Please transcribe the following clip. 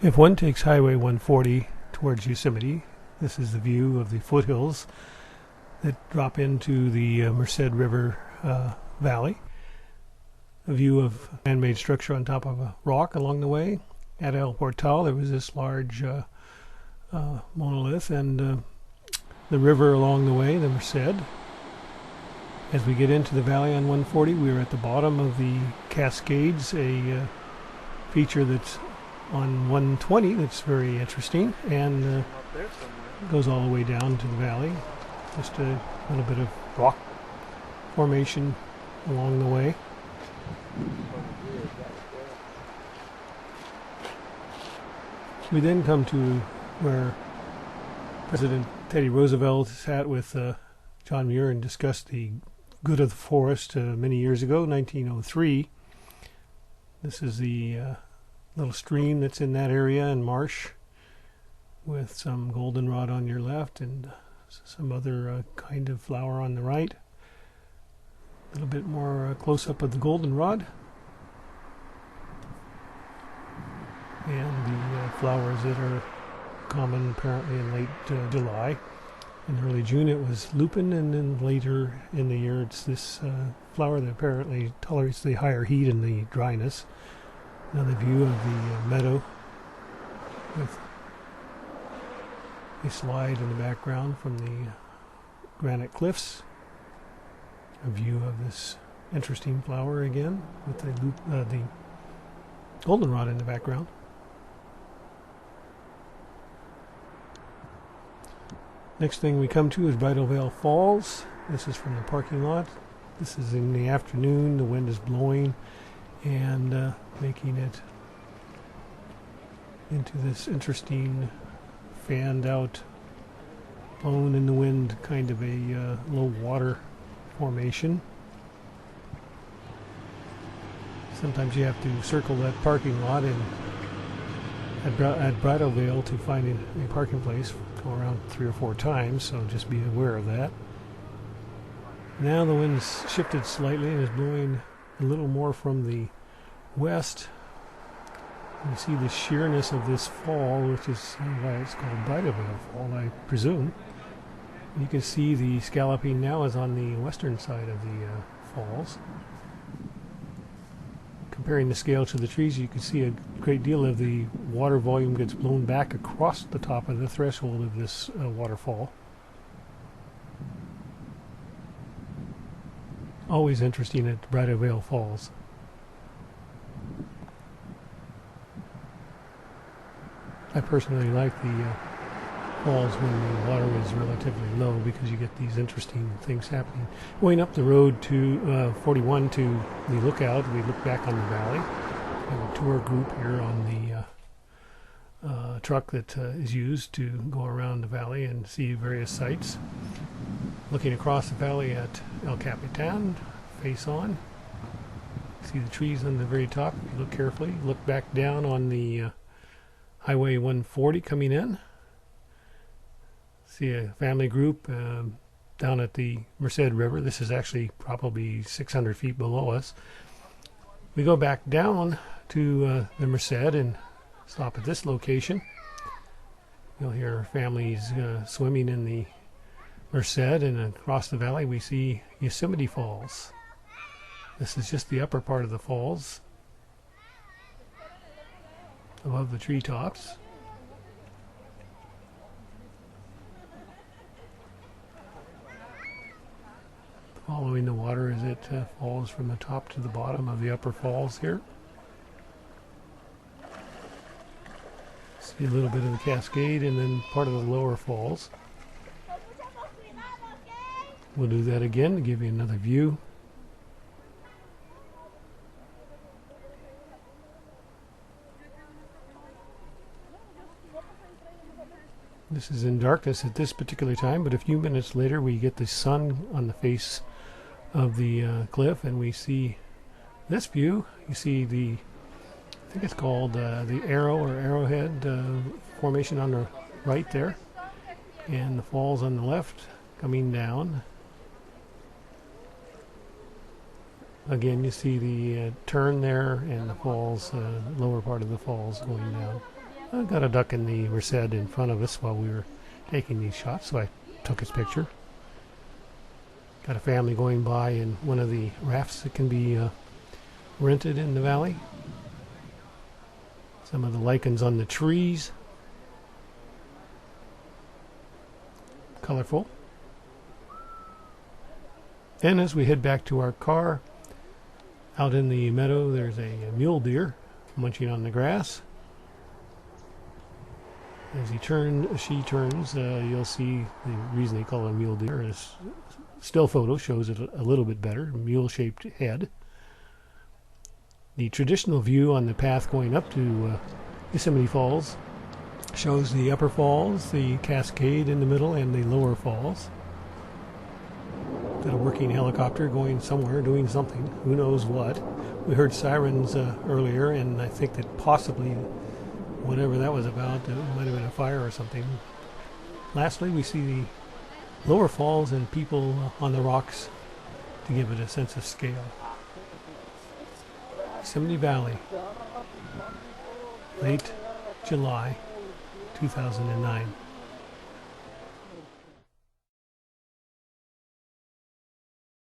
If one takes Highway 140 towards Yosemite, this is the view of the foothills that drop into the Merced River valley. A view of a man-made structure on top of a rock along the way. At El Portal there was this large monolith, and the river along the way, the Merced. As we get into the valley on 140, we are at the bottom of the Cascades, a feature that's on 120 that's very interesting, and goes all the way down to the valley. Just a little bit of rock formation along the way. We then come to where President Teddy Roosevelt sat with John Muir and discussed the good of the forest many years ago, 1903. This is the little stream that's in that area and marsh, with some goldenrod on your left and some other kind of flower on the right. A little bit more close-up of the goldenrod and the flowers that are common apparently in late July. In early June it was lupin, and then later in the year it's this flower that apparently tolerates the higher heat and the dryness. Another view of the meadow with a slide in the background from the granite cliffs. A view of this interesting flower again with the goldenrod in the background. Next thing we come to is Bridalveil Falls. This is from the parking lot. This is in the afternoon. The wind is blowing and making it into this interesting fanned out, blown in the wind kind of a low water formation. Sometimes you have to circle that parking lot at Bridalveil to find a parking place. Go around 3 or 4 times, so just be aware of that. Now the wind's shifted slightly and is blowing a little more from the west. You see the sheerness of this fall, which is why it's called Bridalveil Fall, I presume. You can see the scalloping now is on the western side of the falls. Comparing the scale to the trees, you can see a great deal of the water volume gets blown back across the top of the threshold of this waterfall. Always interesting at Bridalveil Falls. I personally like the falls when the water is relatively low, because you get these interesting things happening. Going up the road to 41 to the lookout, we look back on the valley. We have a tour group here on the truck that is used to go around the valley and see various sights. Looking across the valley at El Capitan, face on. See the trees on the very top. If you look carefully, look back down on the Highway 140 coming in. See a family group down at the Merced River. This is actually probably 600 feet below us. We go back down to the Merced and stop at this location. You'll hear families swimming in the Merced, and across the valley we see Yosemite Falls. This is just the upper part of the falls, above the treetops. Following the water as it falls from the top to the bottom of the upper falls here. See a little bit of the Cascade and then part of the lower falls. We'll do that again to give you another view. This is in darkness at this particular time, but a few minutes later we get the sun on the face of the cliff, and we see this view. You see the, I think it's called the arrow or arrowhead formation on the right there, and the falls on the left coming down. Again, you see the turn there and the falls, lower part of the falls going down. I got a duck in the Merced in front of us while we were taking these shots, so I took his picture. Got a family going by in one of the rafts that can be rented in the valley. Some of the lichens on the trees. Colorful. Then as we head back to our car, out in the meadow there's a mule deer munching on the grass. As she turns, you'll see the reason they call it a mule deer is still photo shows it a little bit better, mule-shaped head. The traditional view on the path going up to Yosemite Falls shows the upper falls, the Cascade in the middle, and the lower falls. Got a working helicopter going somewhere, doing something, who knows what. We heard sirens earlier, and I think that possibly whatever that was about, it might have been a fire or something. Lastly, we see the lower falls and people on the rocks to give it a sense of scale. Yosemite Valley, late July 2009.